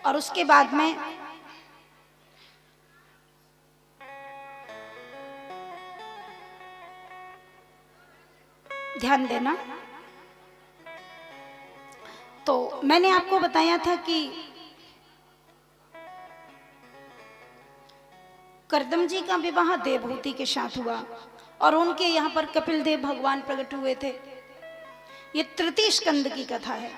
और उसके बाद में ध्यान देना, तो मैंने आपको बताया था कि कर्दम जी का विवाह देवहूति के साथ हुआ और उनके यहाँ पर कपिल देव भगवान प्रकट हुए थे। ये तृतीय स्कंद की कथा है।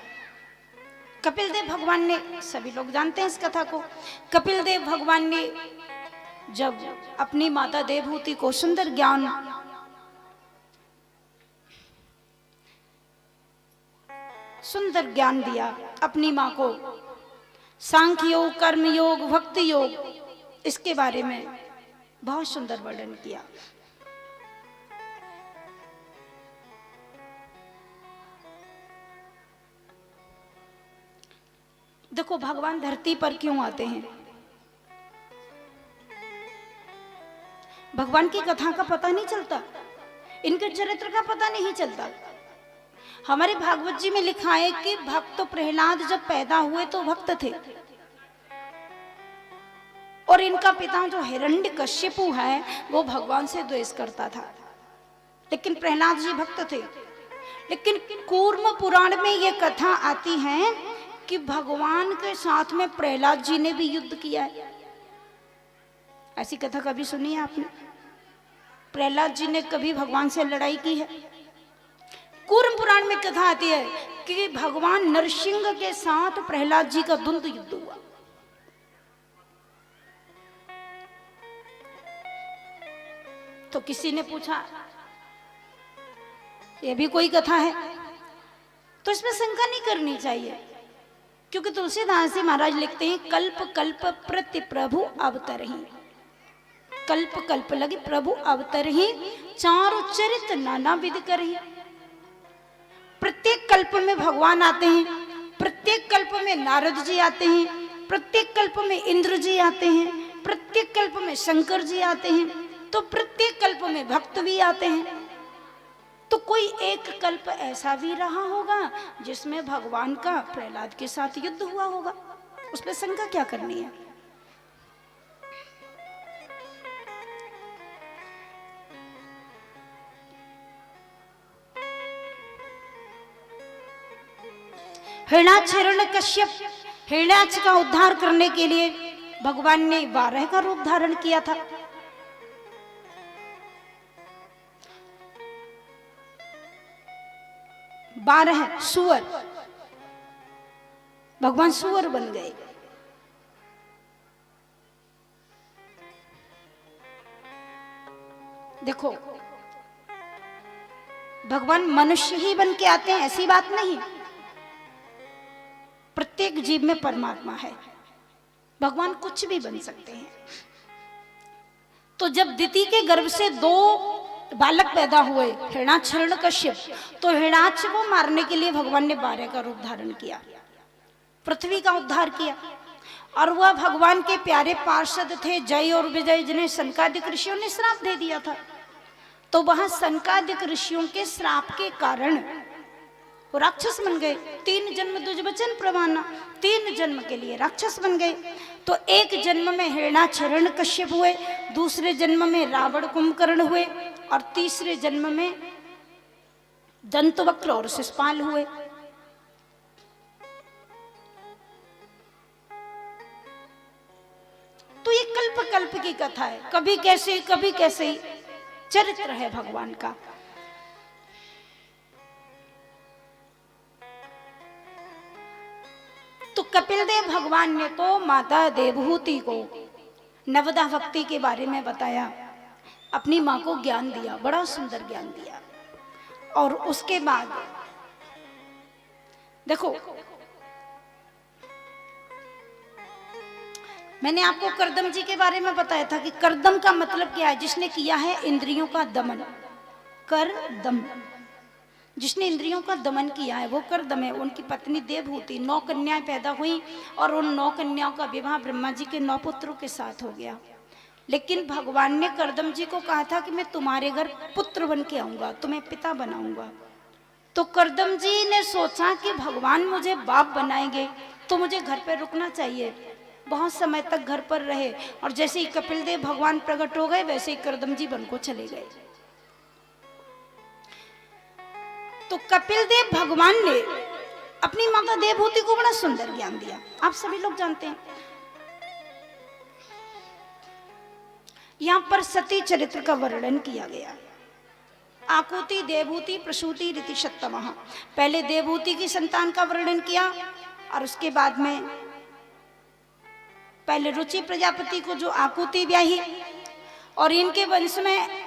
कपिल देव भगवान ने, सभी लोग जानते हैं इस कथा को, कपिल देव भगवान ने जब अपनी माता देवहूति को सुंदर ज्ञान दिया, अपनी माँ को सांख्य योग, कर्म योग, भक्ति योग, इसके बारे में बहुत सुंदर वर्णन किया। देखो भगवान धरती पर क्यों आते हैं, भगवान की कथा का पता नहीं चलता, इनके चरित्र का पता नहीं चलता। हमारे भागवत जी में लिखा है कि भक्त प्रहलाद जब पैदा हुए तो भक्त थे, और इनका पिता जो हिरण्यकश्यपु है वो भगवान से द्वेष करता था, लेकिन प्रहलाद जी भक्त थे। लेकिन कूर्म पुराण में ये कथा आती है कि भगवान के साथ में प्रहलाद जी ने भी युद्ध किया है। ऐसी कथा कभी सुनी है आपने? प्रहलाद जी ने कभी भगवान से लड़ाई की है? कूर्म पुराण में कथा आती है कि भगवान नरसिंह के साथ प्रहलाद जी का द्वंद्व युद्ध हुआ। तो किसी ने पूछा ये भी कोई कथा है? तो इसमें शंका नहीं करनी चाहिए, क्योंकि तुलसीदास जी महाराज लिखते हैं कल्प कल्प प्रति प्रभु अवतरहि, कल्प कल्प लगे प्रभु अवतरहि, चारों चरित नाना विधि करहि। प्रत्येक कल्प में भगवान आते हैं, प्रत्येक कल्प में नारद जी आते हैं, प्रत्येक कल्प में इंद्र जी आते हैं, प्रत्येक कल्प में शंकर जी आते हैं, तो प्रत्येक कल्प में भक्त भी आते हैं। तो कोई एक कल्प ऐसा भी रहा होगा जिसमें भगवान का प्रहलाद के साथ युद्ध हुआ होगा, उसमें शंका क्या करनी है। हिरण्याक्ष हिरण्यकश्यप, हिरण्याक्ष का उद्धार करने के लिए भगवान ने 12 का रूप धारण किया था। बारह सुअर, भगवान सुअर बन गए। देखो भगवान मनुष्य ही बन के आते हैं ऐसी बात नहीं, प्रत्येक जीव में परमात्मा है, भगवान कुछ भी बन सकते हैं। तो जब दिति के गर्भ से 2 बालक पैदा हुए, हिरण्याक्ष हिरण्यकश्यप, तो हिरण्याक्ष को मारने के लिए भगवान ने 12 का रूप धारण किया, पृथ्वी का उद्धार किया। और वह भगवान के प्यारे पार्षद थे जय और विजय, जिन्हें सनकादिक ऋषियों ने श्राप दे दिया था। तो वहां सनकादिक ऋषियों के श्राप के कारण वो राक्षस बन गए। 3 जन्म दुज वचन प्रमाना, 3 जन्म के लिए राक्षस बन गए। तो एक जन्म में हिरण्याक्ष हिरण्यकश्यप हुए, दूसरे जन्म में रावण कुंभकर्ण हुए, और तीसरे जन्म में दंतवक्र और शिशुपाल हुए। तो ये कल्प कल्प की कथा है, कभी कैसे कभी कैसे चरित्र है भगवान का। तो कपिल देव भगवान ने तो माता देवहूति को नवदा भक्ति के बारे में बताया, अपनी माँ को ज्ञान दिया, बड़ा सुंदर ज्ञान दिया। और उसके बाद देखो मैंने आपको करदम जी के बारे में बताया था कि करदम का मतलब क्या है, जिसने किया है इंद्रियों का दमन। करदम, जिसने इंद्रियों का दमन किया है वो करदम है। उनकी पत्नी देवहूति, 9 कन्याएं पैदा हुई और उन 9 कन्याओं का विवाह ब्रह्मा जी के 9 पुत्रों के साथ हो गया। लेकिन भगवान ने करदम जी को कहा था कि मैं तुम्हारे घर पुत्र बन के आऊंगा, तुम्हें पिता बनाऊंगा। तो करदम जी ने सोचा कि भगवान मुझे बाप बनाएंगे तो मुझे घर पर रुकना चाहिए। बहुत समय तक घर पर रहे और जैसे ही कपिल देव भगवान प्रकट हो गए वैसे ही करदम जी वन को चले गए। तो कपिल देव भगवान ने अपनी माता देवहूति को बड़ा सुंदर ज्ञान दिया, आप सभी लोग जानते हैं। यहां पर सती चरित्र का वर्णन किया गया। आकुति देवहूति प्रसूति रीति सप्तमः, पहले देवहूति की संतान का वर्णन किया और उसके बाद में पहले रुचि प्रजापति को जो आकुति ब्याही और इनके वंश में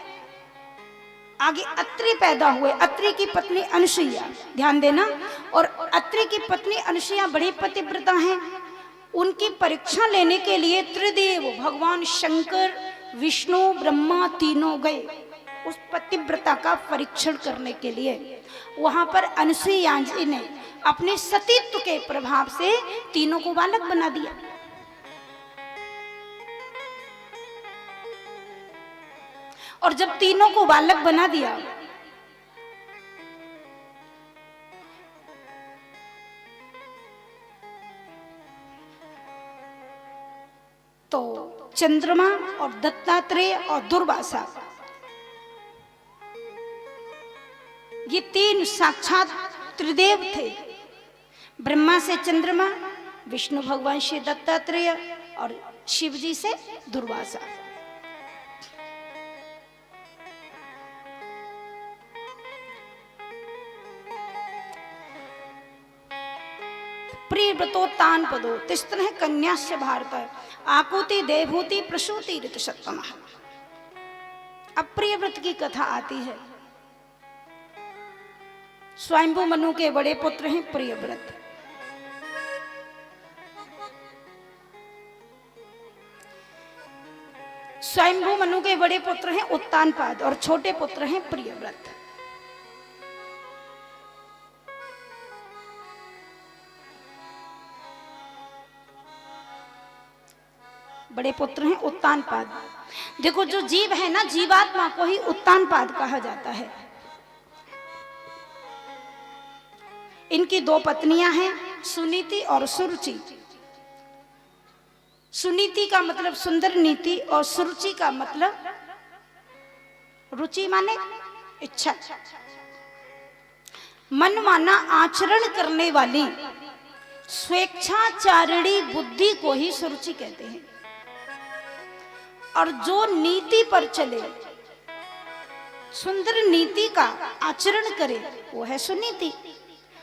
आगे अत्रि पैदा हुए। अत्रि की पत्नी अनुसुईया, ध्यान देना, और अत्रि की पत्नी अनुसुईया बड़ी पतिव्रता हैं। उनकी परीक्षा लेने के लिए त्रिदेव भगवान शंकर विष्णु ब्रह्मा तीनों गए उस पतिव्रता का परीक्षण करने के लिए। वहां पर अनुसुईया जी ने अपने सतीत्व के प्रभाव से तीनों को बालक बना दिया। और जब तीनों को बालक बना दिया तो चंद्रमा और दत्तात्रेय और दुर्वासा ये तीन साक्षात त्रिदेव थे। ब्रह्मा से चंद्रमा, विष्णु भगवान से दत्तात्रेय और शिव जी से दुर्वासा। प्रियव्रतोत्तान पदो तिस्त्र कन्या से भारत आकुति देवहूति प्रसूति ऋत सप्तमः। अब प्रियव्रत की कथा आती है। स्वयंभू मनु के बड़े पुत्र हैं प्रियव्रत। स्वयंभू मनु के बड़े पुत्र हैं उत्तानपाद और छोटे पुत्र हैं प्रियव्रत। बड़े पुत्र हैं उत्तानपाद। देखो जो जीव है ना, जीवात्मा को ही उत्तानपाद कहा जाता है। इनकी दो पत्नियां हैं, सुनीति और सुरुचि। सुनीति का मतलब सुंदर नीति और सुरुचि का मतलब रुचि माने इच्छा, मनमाना आचरण करने वाली स्वेच्छाचारिणी बुद्धि को ही सुरुचि कहते हैं। और जो नीति पर चले, सुंदर नीति का आचरण करे, वो है सुनीति।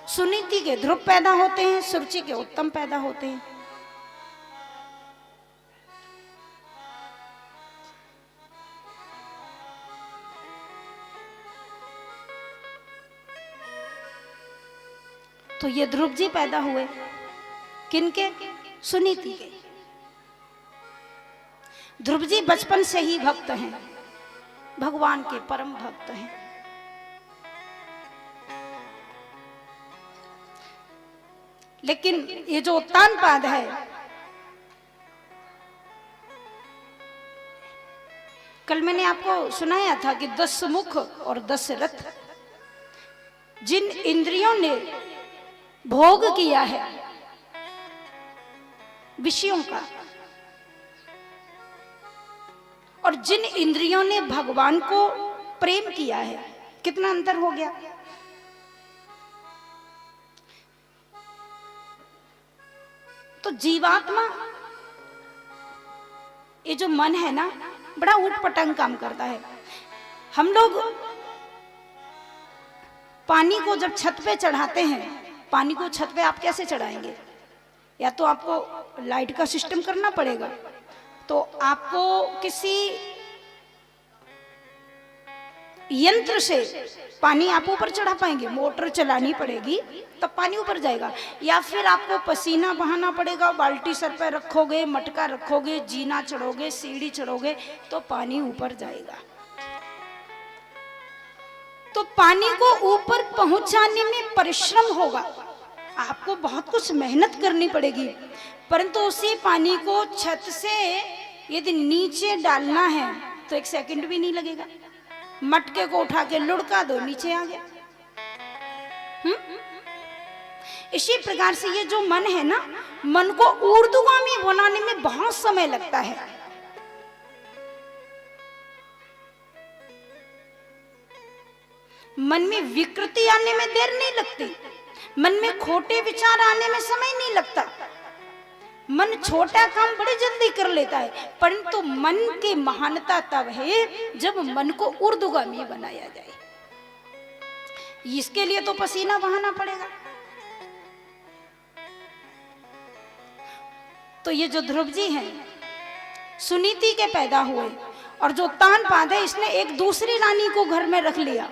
सुनीति के ध्रुव पैदा होते हैं, सुरुचि के उत्तम पैदा होते हैं। तो ये ध्रुव जी पैदा हुए किनके? सुनीति के। ध्रुव जी बचपन से ही भक्त हैं, भगवान के परम भक्त हैं। लेकिन ये जो उत्तानपाद है, कल मैंने आपको सुनाया था कि 10 मुख और 10 रथ, जिन इंद्रियों ने भोग किया है विषयों का और जिन इंद्रियों ने भगवान को प्रेम किया है, कितना अंतर हो गया। तो जीवात्मा, ये जो मन है ना, बड़ा उटपटांग काम करता है। हम लोग पानी को जब छत पे चढ़ाते हैं, पानी को छत पे आप कैसे चढ़ाएंगे? या तो आपको लाइट का सिस्टम करना पड़ेगा, तो आपको किसी यंत्र से पानी आप ऊपर चढ़ा पाएंगे, मोटर चलानी पड़ेगी तब पानी ऊपर जाएगा। या फिर आपको पसीना बहाना पड़ेगा, बाल्टी सर पे रखोगे, मटका रखोगे, जीना चढ़ोगे, सीढ़ी चढ़ोगे तो पानी ऊपर जाएगा। तो पानी को ऊपर पहुंचाने में परिश्रम होगा, आपको बहुत कुछ मेहनत करनी पड़ेगी। परंतु उसी पानी को छत से यदि नीचे डालना है तो 1 सेकंड भी नहीं लगेगा। मटके को उठा के लुढ़का दो, नीचे आ गया। इसी प्रकार से ये जो मन है ना, मन को ऊर्ध्वगामी बनाने में बहुत समय लगता है। मन में विकृति आने में देर नहीं लगती, मन में खोटे विचार आने में समय नहीं लगता। मन छोटा काम बड़े जल्दी कर लेता है, परंतु मन की महानता तब है जब मन को ऊर्ध्वगामी बनाया जाए। इसके लिए तो पसीना बहाना पड़ेगा। तो ये जो ध्रुव जी हैं, सुनीति के पैदा हुए, और जो तानपाद है इसने एक दूसरी रानी को घर में रख लिया।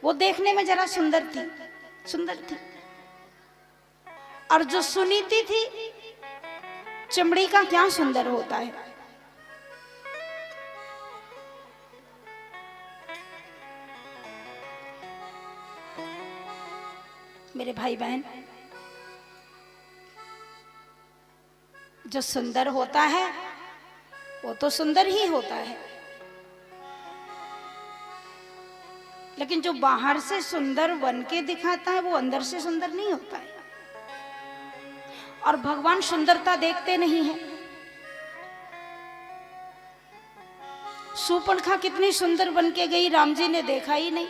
वो देखने में जरा सुंदर थी, सुंदर थी। और जो सुनीति थी, चमड़ी का क्या सुंदर होता है। मेरे भाई बहन, जो सुंदर होता है वो तो सुंदर ही होता है, लेकिन जो बाहर से सुंदर बन के दिखाता है वो अंदर से सुंदर नहीं होता है। और भगवान सुंदरता देखते नहीं है। शूर्पणखा कितनी सुंदर बन के गई, राम जी ने देखा ही नहीं।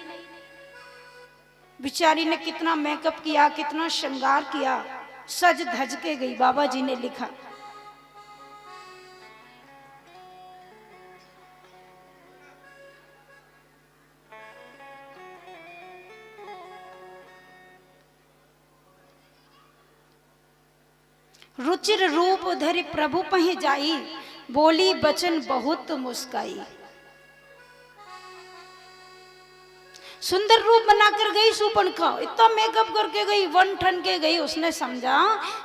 बिचारी ने कितना मेकअप किया, कितना श्रृंगार किया, सज धज के गई। बाबा जी ने लिखा, रुचिर रूप धरि प्रभु पहि जाई, बोली बचन बहुत मुस्काई। सुंदर रूप बनाकर गई शूर्पणखा, इतना मेकअप करके गई, वन ठन के गई। उसने समझा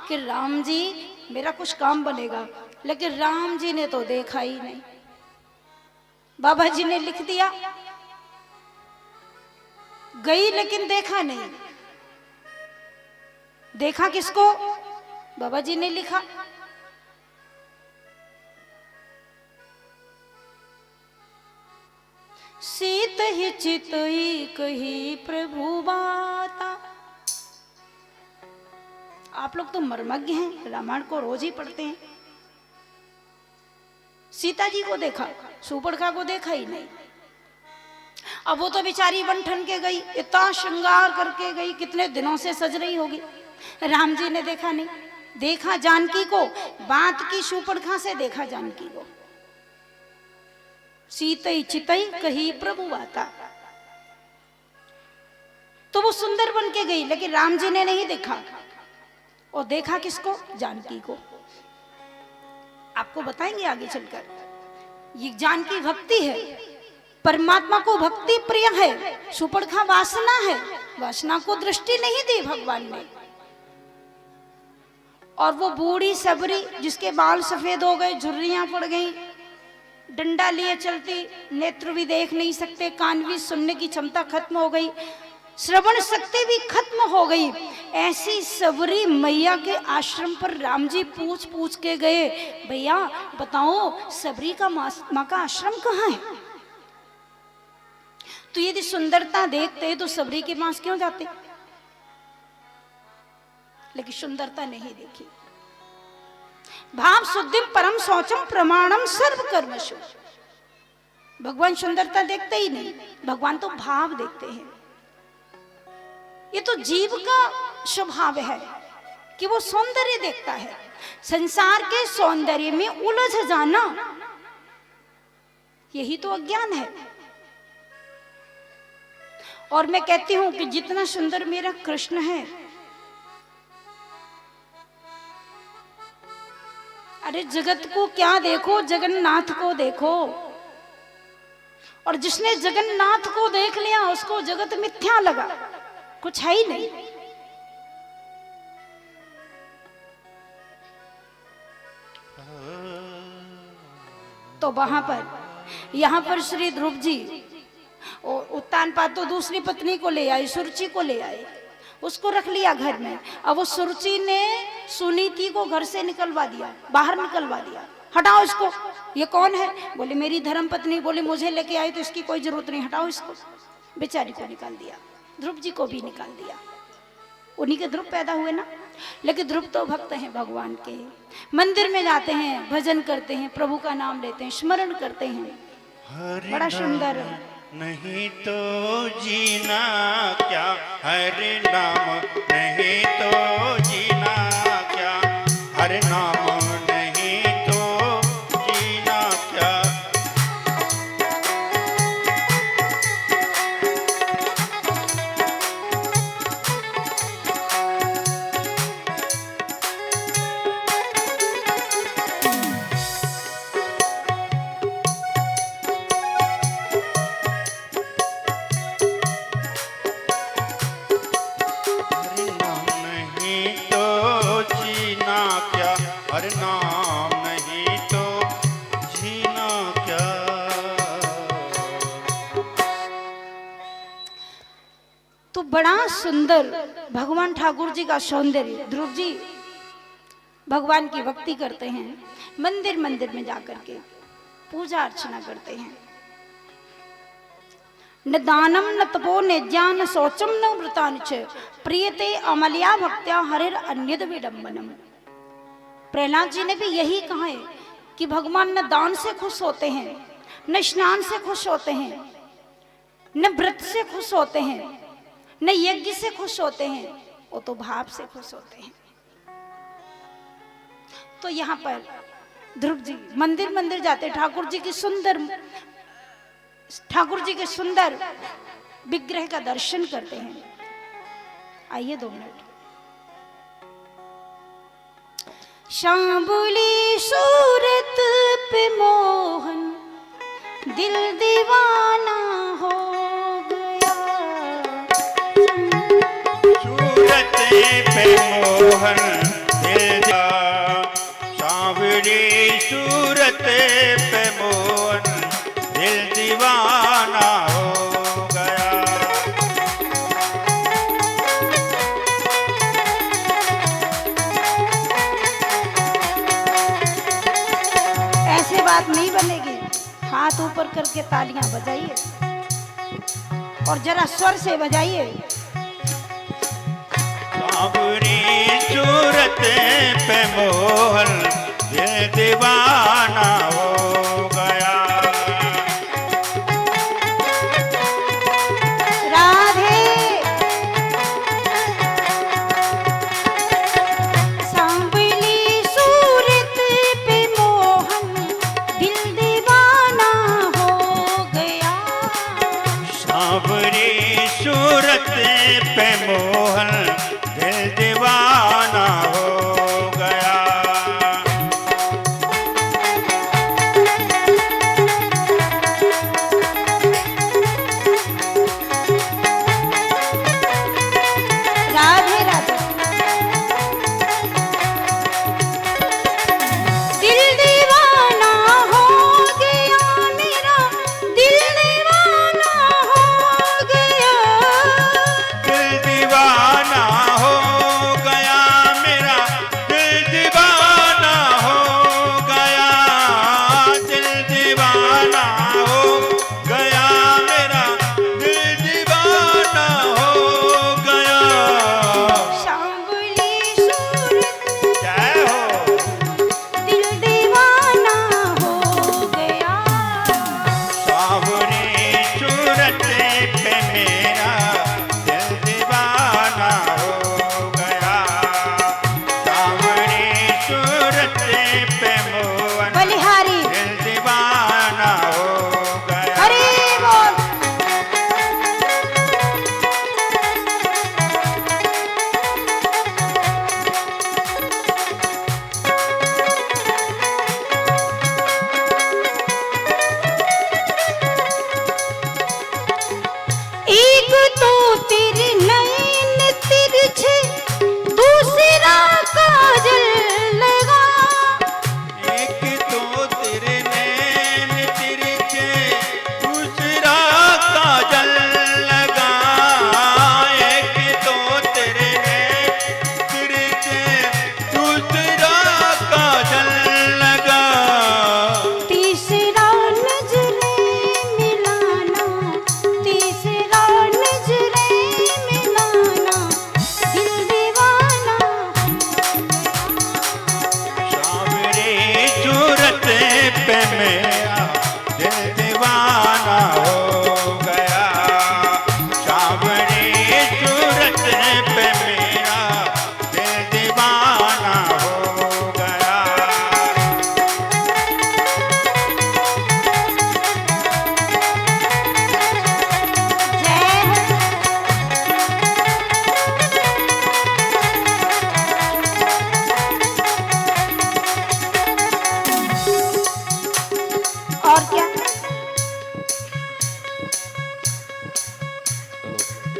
कि राम जी मेरा कुछ काम बनेगा, लेकिन राम जी ने तो देखा ही नहीं। बाबा जी ने लिख दिया, गई लेकिन देखा नहीं। देखा किसको? बाबा जी ने लिखा, सीत ही चितई कही प्रभु बाता। आप लोग तो मर्मज्ञ हैं, रामायण को रोज ही पढ़ते हैं। सीता जी को देखा, शूर्पणखा को देखा ही नहीं। अब वो तो बेचारी बन ठन के गई, इतना श्रृंगार करके गई, कितने दिनों से सज रही होगी। राम जी ने देखा नहीं। देखा जानकी को, बात की शूर्पणखा से देखा जानकी को। सीतई चितई कही प्रभु आता। तो वो सुंदर बन के गई, लेकिन राम जी ने नहीं देखा। और देखा किसको? जानकी को। आपको बताएंगे आगे चलकर। ये जानकी भक्ति है, परमात्मा को भक्ति प्रिय है। शूर्पणखा वासना है, वासना को दृष्टि नहीं दी भगवान ने। और वो बूढ़ी सबरी जिसके बाल सफेद हो गए, झुर्रियां पड़ गई, डंडा लिए चलती, नेत्र भी देख नहीं सकते, कान भी सुनने की क्षमता खत्म हो गई, श्रवण शक्ति भी खत्म हो गई। ऐसी सबरी मैया के आश्रम पर राम जी पूछ पूछ के गए, भैया बताओ सबरी का माँ का आश्रम कहाँ है? तो यदि सुंदरता देखते तो सबरी के पास क्यों जाते? लेकिन सुंदरता नहीं देखी। भाव शुद्धिम परम शौचम प्रमाणम सर्व कर्मशु। भगवान सुंदरता देखते ही नहीं, भगवान तो भाव देखते हैं। ये तो जीव का स्वभाव है कि वो सौंदर्य देखता है। संसार के सौंदर्य में उलझ जाना, यही तो अज्ञान है। और मैं कहती हूं कि जितना सुंदर मेरा कृष्ण है, अरे जगत को क्या देखो, जगन्नाथ को देखो। और जिसने जगन्नाथ को देख लिया उसको जगत मिथ्या लगा, कुछ है ही नहीं। तो वहां पर, यहां पर श्री ध्रुव जी उत्तानपाद तो दूसरी पत्नी को ले आई, सुरुचि को ले आए, उसको रख लिया घर में। अब वो सुरुचि ने सुनीति को घर से निकलवा दिया, बाहर निकलवा दिया। हटाओ इसको, ये कौन है? बोले मेरी धर्म पत्नी। बोले मुझे लेके आई तो इसकी कोई जरूरत नहीं, हटाओ इसको। बेचारी को निकाल दिया, ध्रुव जी को भी निकाल दिया। उन्हीं के ध्रुव पैदा हुए ना। लेकिन ध्रुव तो भक्त हैं भगवान के, मंदिर में जाते हैं, भजन करते हैं, प्रभु का नाम लेते हैं, स्मरण करते हैं, बड़ा सुंदर। नहीं तो जीना क्या, हरि नाम नहीं तो जीना क्या, हरि नाम नहीं तो जीना क्या। हरि नाम नहीं तो जीना क्या। तो बड़ा सुंदर भगवान ठाकुर जी का सौंदर्य। ध्रुव जी भगवान की भक्ति करते हैं, मंदिर मंदिर में जाकर के पूजा अर्चना करते हैं। न दानम न तपो न ज्ञान शौचम न व्रतान च प्रियते अमल्या भक्त्या हरिर अन्यद विडंबनम। प्रहलाद जी ने भी यही कहा है कि भगवान न दान से खुश होते हैं, न स्नान से खुश होते हैं, न व्रत से खुश होते हैं, न यज्ञ से खुश होते हैं, वो तो भाव से खुश होते हैं। तो यहाँ पर ध्रुव जी मंदिर मंदिर जाते, ठाकुर जी के सुंदर विग्रह का दर्शन करते हैं। आइए 2 मिनट। सांबुली सूरत पे मोहन दिल दीवाना हो गया, सूरत पे मोहन दिल दा, सांवली सूरत पे मोहन दिल दीवाना हो गया। ऐसे बात नहीं बनेगी। हाथ ऊपर करके तालियां बजाइए और जरा स्वर से बजाइए। सांवली सूरत पे मोहन दिल दीवाना हो गया। राधे सांवली सूरत पे मोहन दिल दीवाना हो गया, सांवली सूरत पे मोहन दिल दीवाना हो गया। राधे राधे। दिल दीवाना हो गया मेरा, दिल दीवाना हो गया, दिल दीवाना हो गया मेरा, दिल दीवाना हो गया, दिल दीवाना हो गया मेरा, दिल दीवाना हो गया। सांवली सूरत जय हो। दिल दीवाना हो गया, सांवली सूरत पे मेरा दिल दीवाना हो गया, सांवली सूरत पे मोहन बलिहारी दिल दीवाना हो गया। हरे बोल। एक तो तेरे नैन तिरछे, दूसरा काजल लगा, एक तो तेरे नैन तिरछे, दूसरा काजल लगा, एक तो तेरे नैन तिरछे, दूसरा काजल लगा, तीसरा नजरे मिलाना, तीसरा नजरे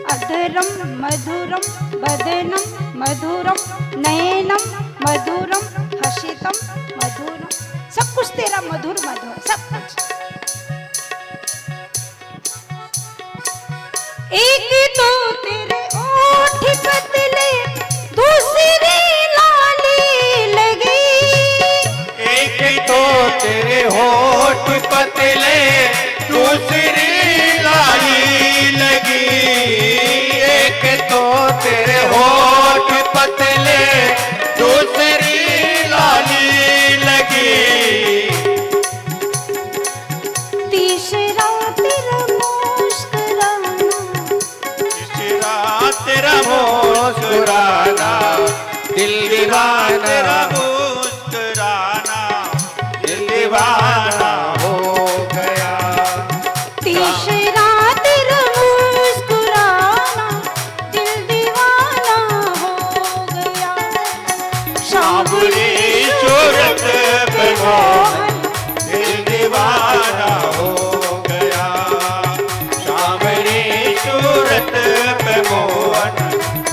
अधरम मधुरम वदनम मधुरम नयनम मधुरम हसितम मधुरम, सब कुछ तेरा मधुर मधुर, सब कुछ। एक तो तेरे ओठ पतले, दूसरी लाली लगी। एक तो तेरे होठ पतले, दूसरी लाली लगी। एक तो तेरे होठ पतले, दूसरी लाली लगी। तीसरा तेरा मुस्कुराना, तीसरा तेरा मुस्कुराना, दिल दीवाना तेरा मुस्कुराना, दिल दीवाना हो गया। तीसरा तेरा मुस्कुराना, दिल दीवाना हो गया। सांवली सूरत पे मोहन, दिल दीवाना हो गया। सांवली सूरत पे मोहन,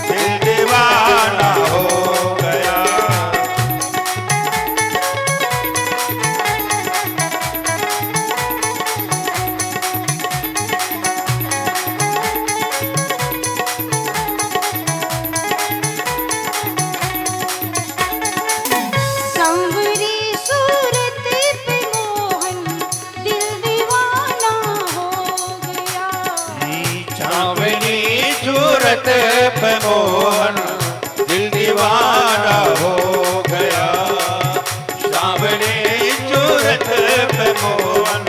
दिल दीवाना हो गया। सांवरी सूरत पे मोहन, दिल दीवाना हो गया। सांवली सूरत पे मोहन, दिल दीवाना हो गया। सांवली सूरत पे मोहन,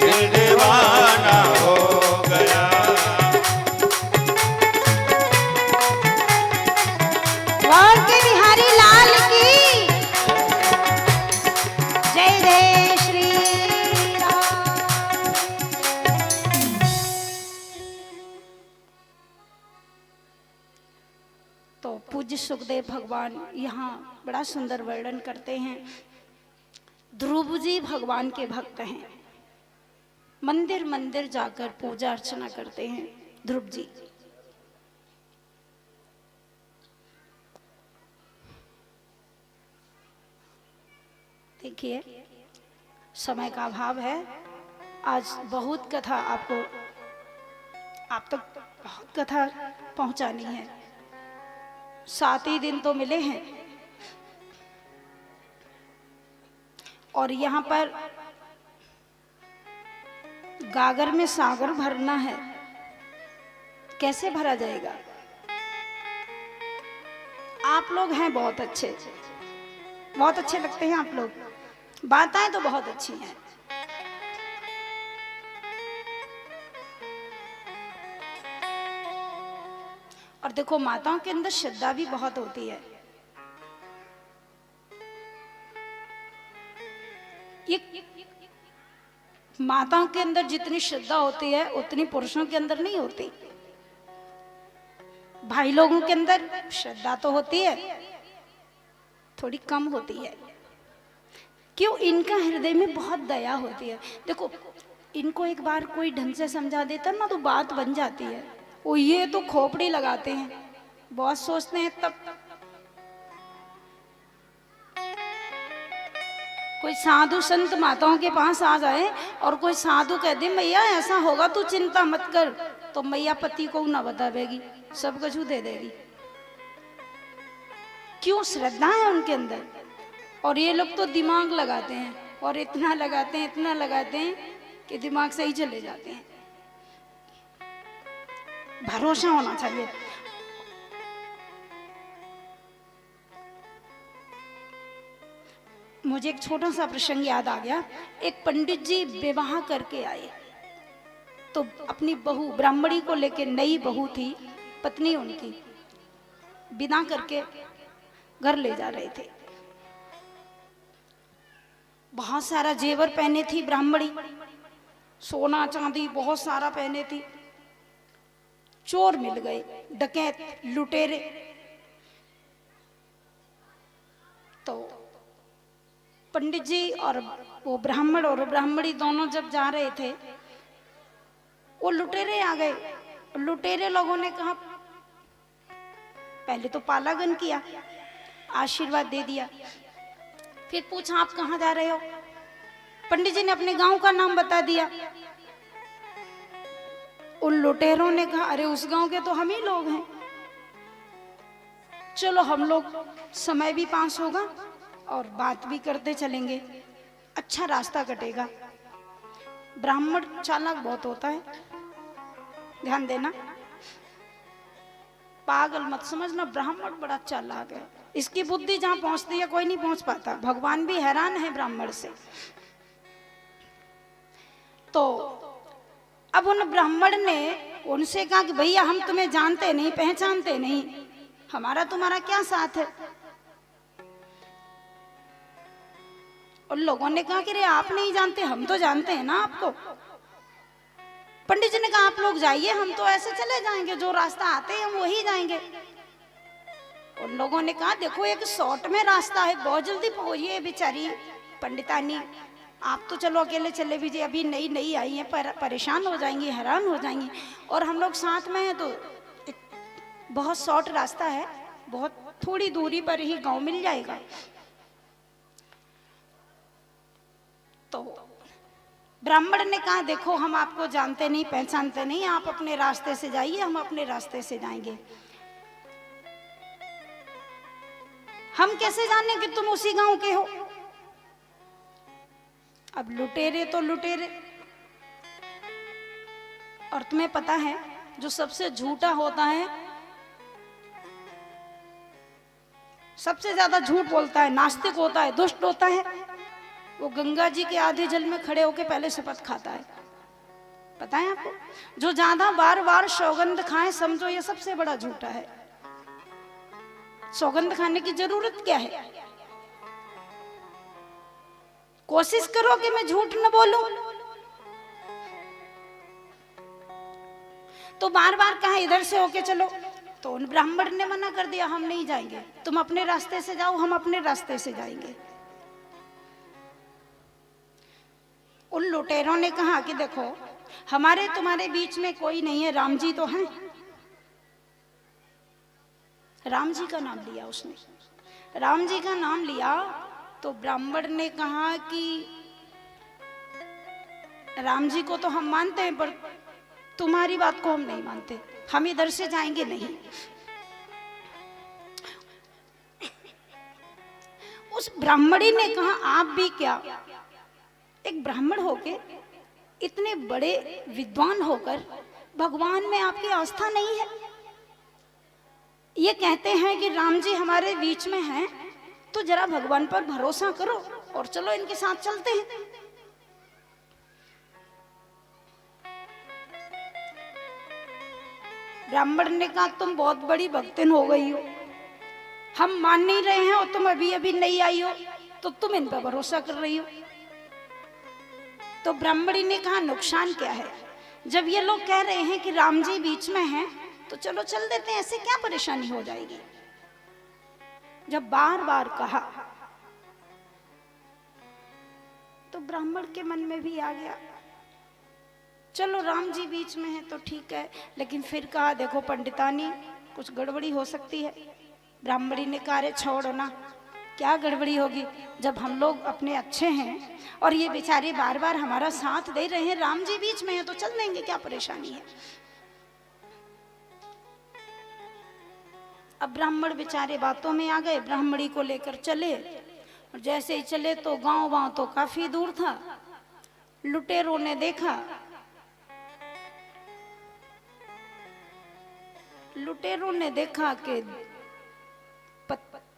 दिल दीवाना हो गया। और के बिहारी लाल की जय जय श्री राम। तो पूज्य सुखदेव भगवान यहाँ बड़ा सुंदर वर्णन करते हैं। ध्रुव जी भगवान के भक्त हैं, मंदिर मंदिर जाकर पूजा अर्चना करते हैं ध्रुव जी। देखिए समय का अभाव है, आज बहुत कथा आपको, आप तक बहुत कथा पहुंचानी है। 7 ही दिन तो मिले हैं और यहाँ पर गागर में सागर भरना है, कैसे भरा जाएगा? आप लोग हैं बहुत अच्छे, बहुत अच्छे लगते हैं आप लोग, बातें तो बहुत अच्छी हैं। और देखो माताओं के अंदर श्रद्धा भी बहुत होती है। ये माताओं के अंदर जितनी श्रद्धा होती है उतनी पुरुषों के अंदर नहीं होती। भाई लोगों के अंदर श्रद्धा तो होती है, थोड़ी कम होती है। क्यों? इनका हृदय में बहुत दया होती है। देखो इनको एक बार कोई ढंग से समझा देता ना तो बात बन जाती है। वो ये तो खोपड़ी लगाते हैं, बहुत सोचते हैं। तब कोई साधु संत माताओं के पास आ जाए और कोई साधु कह दे मैया ऐसा होगा तू चिंता मत कर, तो मैया पति को ना बतावेगी, सब कुछ दे देगी। क्यों? श्रद्धा है उनके अंदर। और ये लोग तो दिमाग लगाते हैं और इतना लगाते हैं, इतना लगाते हैं कि दिमाग से ही चले जाते हैं। भरोसा होना चाहिए। मुझे एक छोटा सा प्रसंग याद आ गया। एक पंडित जी विवाह करके आए तो अपनी बहू ब्राह्मणी को लेके, नई बहू थी, पत्नी उनकी, बिना करके घर ले जा रहे थे। बहुत सारा जेवर पहने थी ब्राह्मणी, सोना चांदी बहुत सारा पहने थी। चोर मिल गए, डकैत, लुटेरे। तो पंडित जी और वो ब्राह्मण और ब्राह्मणी दोनों जब जा रहे थे, वो लुटेरे आ गए लुटेरे लोगों ने कहा, पहले तो पालागन किया, आशीर्वाद दे दिया, फिर पूछा आप कहाँ जा रहे हो? पंडित जी ने अपने गांव का नाम बता दिया। उन लुटेरों ने कहा अरे उस गांव के तो हम ही लोग हैं, चलो हम लोग समय भी पास होगा और बात भी करते चलेंगे, अच्छा रास्ता कटेगा। ब्राह्मण चालाक बहुत होता है, ध्यान देना, पागल मत समझना, ब्राह्मण बड़ा चालाक है। इसकी बुद्धि जहां पहुंचती है कोई नहीं पहुंच पाता, भगवान भी हैरान है ब्राह्मण से। तो अब उन ब्राह्मण ने उनसे कहा कि भैया हम तुम्हें जानते नहीं पहचानते नहीं, हमारा तुम्हारा क्या साथ है? उन लोगों ने कहा कि रे आप नहीं जानते, हम तो जानते हैं ना आपको। पंडित जी ने कहा आप लोग जाइए, हम तो ऐसे चले जाएंगे, जो रास्ता आते हैं हम वही जाएंगे। उन लोगों ने कहा देखो एक शॉर्ट में रास्ता है, बहुत जल्दी पहुंचिए। बेचारी पंडितानी आप तो चलो अकेले चले भी, अभी नई नई आई हैं, परेशान हो जाएंगी, हैरान हो जाएंगी, और हम लोग साथ में हैं तो बहुत शॉर्ट रास्ता है, बहुत थोड़ी दूरी पर ही गांव मिल जाएगा। तो ब्राह्मण ने कहा देखो हम आपको जानते नहीं पहचानते नहीं, आप अपने रास्ते से जाइए, हम अपने रास्ते से जाएंगे। हम कैसे जाने कि तुम उसी गांव के हो? अब लुटेरे तो लुटेरे, और तुम्हें पता है जो सबसे झूठा होता है, सबसे ज्यादा झूठ बोलता है, नास्तिक होता है, दुष्ट होता है, वो गंगा जी के आधे जल में खड़े होकर पहले शपथ खाता है। पता है आपको? जो ज्यादा बार बार सौगंध खाए समझो ये सबसे बड़ा झूठा है। सौगंध खाने की जरूरत क्या है? कोशिश करो कि मैं झूठ न बोलूं। तो बार बार कहा इधर से होके चलो, तो उन ब्राह्मण ने मना कर दिया हम नहीं जाएंगे, तुम अपने रास्ते से जाओ, हम अपने रास्ते से जाएंगे। उन लुटेरों ने कहा कि देखो हमारे तुम्हारे बीच में कोई नहीं है, राम जी तो हैं। राम जी का नाम लिया उसने, राम जी का नाम लिया। तो ब्राह्मण ने कहा कि राम जी को तो हम मानते हैं पर तुम्हारी बात को हम नहीं मानते, हम इधर से जाएंगे नहीं। उस ब्राह्मणी ने कहा आप भी क्या, एक ब्राह्मण होके, इतने बड़े विद्वान होकर भगवान में आपकी आस्था नहीं है? ये कहते हैं कि राम जी हमारे बीच में हैं, तो जरा भगवान पर भरोसा करो और चलो इनके साथ चलते हैं। ब्राह्मण ने कहा तुम बहुत बड़ी भक्तिन हो गई हो, हम मान नहीं रहे हैं और तुम अभी अभी नहीं आई हो, तो तुम इन पर भरोसा कर रही हो। तो ब्राह्मणी ने कहा नुकसान क्या है, जब ये लोग कह रहे हैं कि राम जी बीच में हैं तो चलो चल देते हैं, ऐसे क्या परेशानी हो जाएगी। जब बार बार कहा तो ब्राह्मण के मन में भी आ गया चलो राम जी बीच में है तो ठीक है, लेकिन फिर कहा देखो पंडितानी कुछ गड़बड़ी हो सकती है। ब्राह्मणी ने कहा छोड़ो ना, क्या गड़बड़ी होगी, जब हम लोग अपने अच्छे हैं और ये बेचारे बार बार हमारा साथ दे रहे हैं, राम जी बीच में है तो चल देंगे, क्या परेशानी है। अब ब्राह्मण बेचारे बातों में आ गए, ब्राह्मणी को लेकर चले, और जैसे ही चले तो गांव वांव तो काफी दूर था। लुटेरों ने देखा, लुटेरों ने देखा कि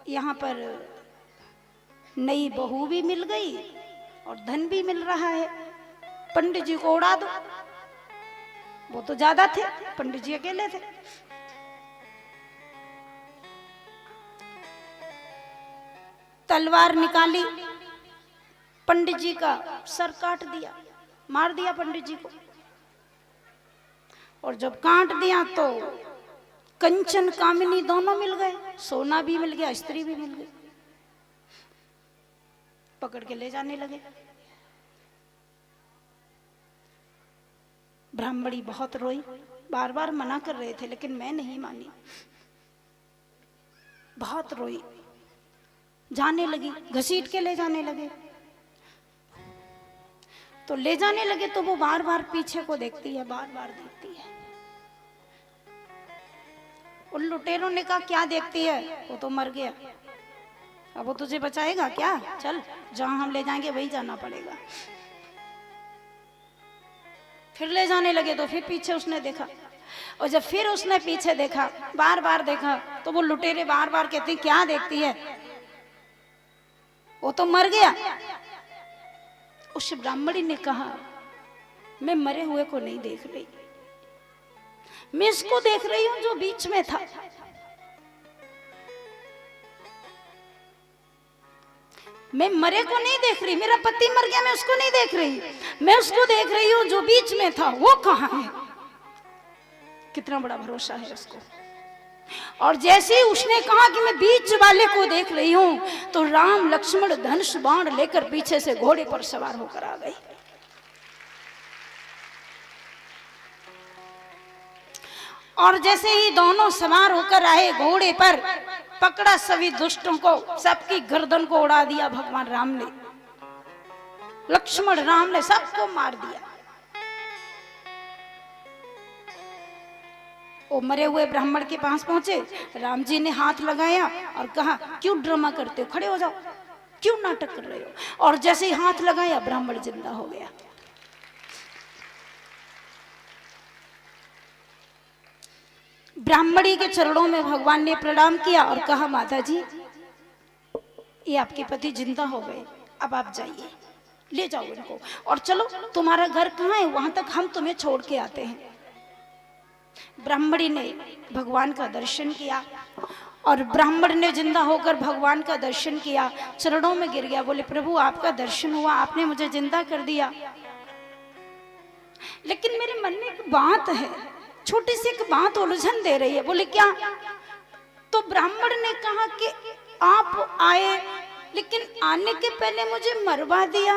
यहाँ पर नई बहू भी मिल गई और धन भी मिल रहा है, पंडित जी को उड़ा दो। वो तो ज्यादा थे, पंडित जी अकेले थे। तलवार निकाली, पंडित जी का सर काट दिया, मार दिया पंडित जी को। और जब काट दिया तो कंचन कामिनी दोनों मिल गए, सोना भी मिल गया, स्त्री भी मिल गई। पकड़ के ले जाने लगे। ब्राह्मणी बहुत रोई, बार बार मना कर रहे थे लेकिन मैं नहीं मानी, बहुत रोई, जाने लगी, घसीट के ले जाने लगे। तो ले जाने लगे तो वो बार बार पीछे को देखती है, बार बार देखती है। उन लुटेरों ने कहा क्या देखती है, वो तो मर गया, अब वो तुझे बचाएगा क्या, चल जहां हम ले जाएंगे वही जाना पड़ेगा। फिर ले जाने लगे तो फिर पीछे उसने देखा, और जब फिर उसने पीछे देखा, बार बार देखा, तो वो लुटेरे बार बार कहती क्या देखती है, वो तो मर गया। उस ब्राह्मणी ने कहा मैं मरे हुए को नहीं देख रही, मैं इसको देख रही हूं जो बीच में था। मैं मरे को नहीं देख रही, मेरा पति मर गया, मैं उसको नहीं देख रही, मैं उसको देख रही हूं जो बीच में था, वो कहां है। कितना बड़ा भरोसा है उसको। और जैसे ही उसने कहा कि मैं बीच वाले को देख रही हूं, तो राम लक्ष्मण धनुष बाण लेकर पीछे से घोड़े पर सवार होकर आ गए। और जैसे ही दोनों सवार होकर आए घोड़े पर, पकड़ा सभी दुष्टों को, सबकी गर्दन को उड़ा दिया भगवान राम ने, लक्ष्मण राम ने सबको मार दिया। वो मरे हुए ब्राह्मण के पास पहुंचे, राम जी ने हाथ लगाया और कहा क्यों ड्रामा करते हो, खड़े हो जाओ, क्यों नाटक कर रहे हो। और जैसे ही हाथ लगाया ब्राह्मण जिंदा हो गया। ब्राह्मणी के चरणों में भगवान ने प्रणाम किया और कहा माता जी ये आपके पति जिंदा हो गए, अब आप जाइए, ले जाओ इनको, और चलो तुम्हारा घर कहाँ है वहां तक हम तुम्हें छोड़ के आते हैं। ब्राह्मणी ने भगवान का दर्शन किया, और ब्राह्मण ने जिंदा होकर भगवान का दर्शन किया, चरणों में गिर गया, बोले प्रभु आपका दर्शन हुआ, आपने मुझे जिंदा कर दिया, लेकिन मेरे मन में एक बात है, छोटी सी एक बात उलझन दे रही है। बोले क्या। तो ब्राह्मण ने कहा कि आप आए लेकिन आने के पहले मुझे मरवा दिया,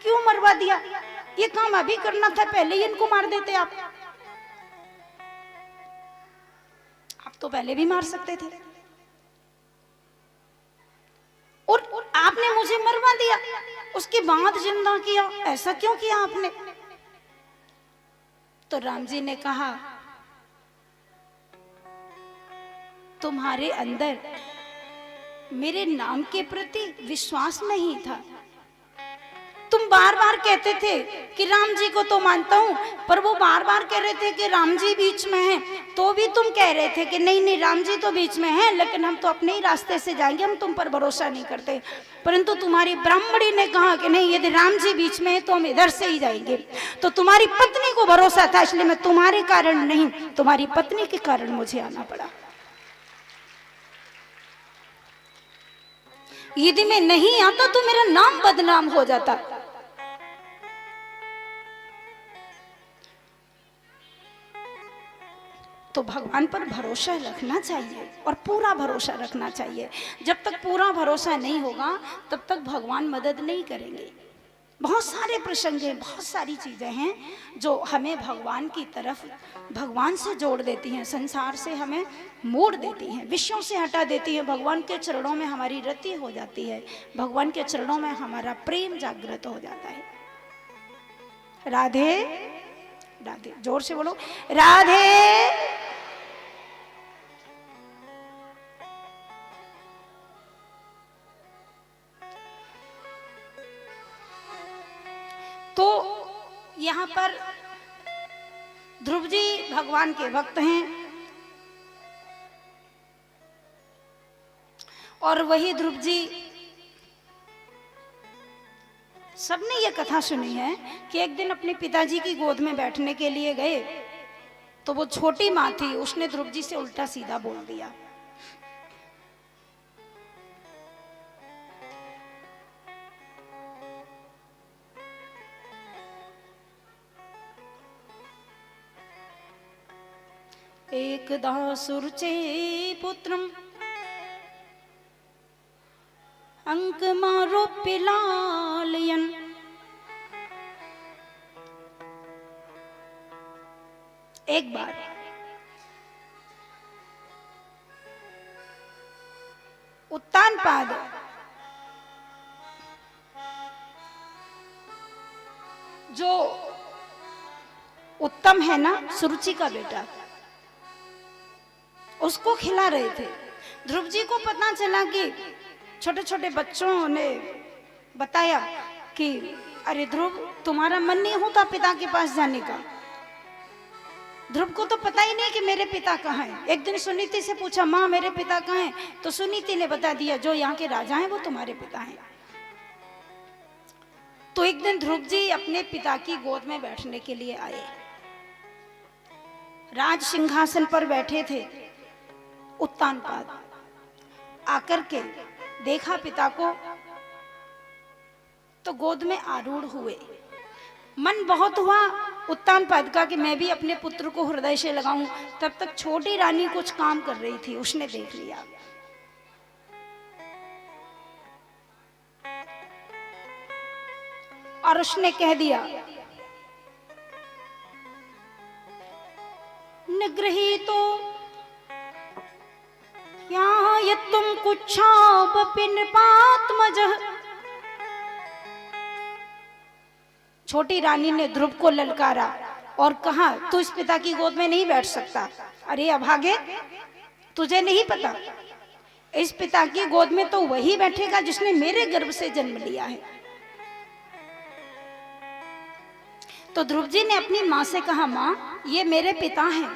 क्यों मरवा दिया, ये काम अभी करना था, पहले ही इनको मार देते आप तो पहले भी मार सकते थे, और आपने मुझे मरवा दिया, उसके बाद जिंदा किया, ऐसा क्यों किया आपने। तो राम जी ने कहा तुम्हारे अंदर मेरे नाम के प्रति विश्वास नहीं था, तुम बार बार कहते थे कि राम जी को तो मानता हूं, पर वो बार बार कह रहे थे कि राम जी बीच में हैं, तो भी तुम कह रहे थे कि नहीं नहीं राम जी तो बीच में हैं, लेकिन हम तो अपने ही रास्ते से जाएंगे, हम तुम पर भरोसा नहीं करते। परंतु तुम्हारी ब्राह्मणी ने कहा कि नहीं यदि राम जी बीच में है तो हम इधर से ही जाएंगे। तो तुम्हारी पत्नी को भरोसा था, इसलिए मैं तुम्हारे कारण नहीं, तुम्हारी पत्नी के कारण मुझे आना पड़ा। यदि मैं नहीं आता तो मेरा नाम बदनाम हो जाता। तो भगवान पर भरोसा रखना चाहिए, और पूरा भरोसा रखना चाहिए। जब तक पूरा भरोसा नहीं होगा तब तक भगवान मदद नहीं करेंगे। बहुत सारे प्रसंग हैं, बहुत सारी चीजें हैं जो हमें भगवान की तरफ, भगवान से जोड़ देती हैं, संसार से हमें मोड़ देती हैं, विषयों से हटा देती हैं। भगवान के चरणों में हमारी रति हो जाती है, भगवान के चरणों में हमारा प्रेम जागृत हो जाता है। राधे राधे, जोर से बोलो राधे। तो यहाँ पर ध्रुव जी भगवान के भक्त हैं, और वही ध्रुव जी, सबने ये कथा सुनी है कि एक दिन अपने पिताजी की गोद में बैठने के लिए गए, तो वो छोटी माँ थी, उसने ध्रुव जी से उल्टा सीधा बोल दिया। एकदा सुरुचे पुत्रम अंकमारोप्य लालयन् एक बार उत्तानपाद जो उत्तम है ना, सुरुचि का बेटा, उसको खिला रहे थे। ध्रुव जी को पता चला कि छोटे छोटे बच्चों ने बताया कि अरे ध्रुव, तुम्हारा मन नहीं होता पिता के पास जाने का। ध्रुव को तो पता ही नहीं कि मेरे पिता कहाँ हैं। एक दिन सुनीति से पूछा, माँ मेरे पिता कहाँ हैं? तो सुनीति ने बता दिया, जो यहाँ के राजा हैं वो तुम्हारे पिता हैं। तो एक दिन ध्रुव जी अपने पिता की गोद में बैठने के लिए आए। राज सिंहासन पर बैठे थे उत्तानपाद। आकर के देखा पिता को तो गोद में आरूढ़ हुए। मन बहुत हुआ उत्तानपाद का कि मैं भी अपने पुत्र को हृदय से लगाऊं। तब तक छोटी रानी कुछ काम कर रही थी, उसने देख लिया। और उसने कह दिया, निगृहीतो क्या ये तुम कुच्छाप पिनपात्मजः। छोटी रानी ने ध्रुव को ललकारा और कहा, तू इस पिता की गोद में नहीं बैठ सकता। अरे अभागे, तुझे नहीं पता, इस पिता की गोद में तो वही बैठेगा जिसने मेरे गर्भ से जन्म लिया है। तो ध्रुव जी ने अपनी माँ से कहा, माँ ये मेरे पिता हैं,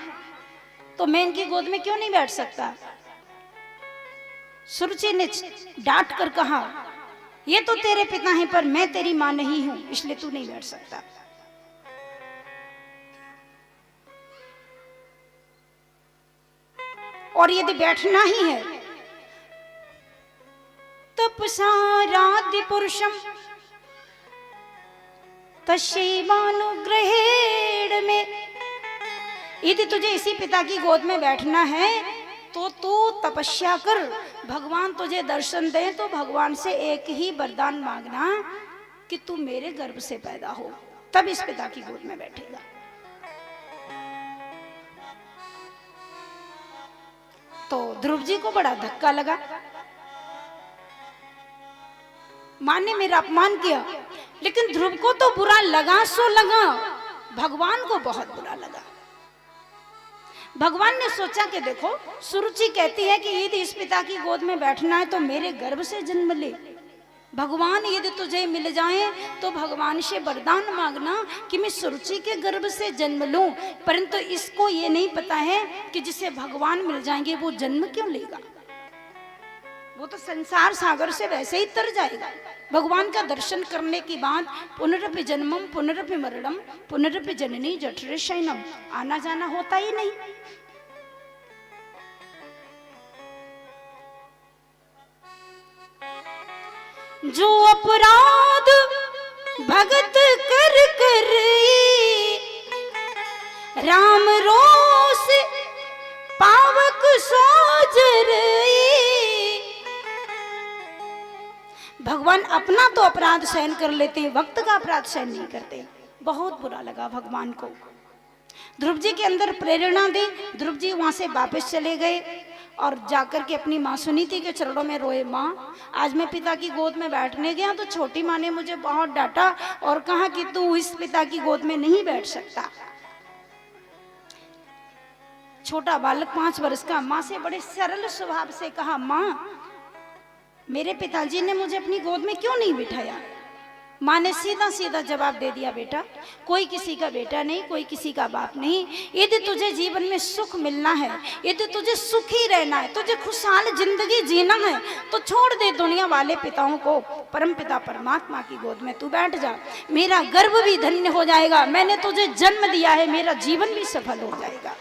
तो मैं इनकी गोद में क्यों नहीं बैठ सकता? सुरुचि ने डांट कर कहा, ये तो तेरे पिता हैं पर मैं तेरी माँ नहीं हूं, इसलिए तू नहीं बैठ सकता। और यदि बैठना ही है तपसाराध्य पुरुषम तस्यैवानुग्रहेण में। यदि तुझे इसी पिता की गोद में बैठना है तो तू तपस्या कर, भगवान तुझे दर्शन दे तो भगवान से एक ही वरदान मांगना कि तू मेरे गर्भ से पैदा हो, तब इस पिता की गोद में बैठेगा। तो ध्रुव जी को बड़ा धक्का लगा। मां ने मेरा अपमान किया, लेकिन ध्रुव को तो बुरा लगा सो लगा, भगवान को बहुत बुरा लगा। भगवान ने सोचा कि देखो, सुरुचि कहती है कि यदि इस पिता की गोद में बैठना है तो मेरे गर्भ से जन्म ले। भगवान यदि तुझे मिल जाए तो भगवान से वरदान मांगना कि मैं सुरुचि के गर्भ से जन्म लूं। परंतु इसको ये नहीं पता है कि जिसे भगवान मिल जाएंगे वो जन्म क्यों लेगा, वो तो संसार सागर से वैसे ही तर जाएगा। भगवान का दर्शन करने के बाद पुनरपि जन्मम पुनरपि मरणम पुनरपि जननी जठरे शयनम, आना जाना होता ही नहीं। जो अपराध भगत कर कर राम रोष पावक सोजर। भगवान अपना तो अपराध सहन कर लेते हैं, वक्त का अपराध सहन नहीं करते। बहुत बुरा लगा भगवान को। ध्रुव जी के अंदर प्रेरणा दी। ध्रुव जी वहां से वापस चले गए और जाकर के अपनी माँ सुनीति के चरणों में रोए, माँ आज मैं पिता की गोद में बैठने गया तो छोटी माँ ने मुझे बहुत डांटा और कहा कि तू इस पिता की गोद में नहीं बैठ सकता। छोटा बालक 5 वर्ष का माँ से बड़े सरल स्वभाव से कहा, माँ मेरे पिताजी ने मुझे अपनी गोद में क्यों नहीं बिठाया? माँ ने सीधा सीधा जवाब दे दिया, बेटा कोई किसी का बेटा नहीं, कोई किसी का बाप नहीं। यदि तुझे जीवन में सुख मिलना है, यदि तुझे सुखी रहना है, तुझे खुशहाल जिंदगी जीना है तो छोड़ दे दुनिया वाले पिताओं को, परम पिता परमात्मा की गोद में तू बैठ जा। मेरा गर्भ भी धन्य हो जाएगा, मैंने तुझे जन्म दिया है, मेरा जीवन भी सफल हो जाएगा।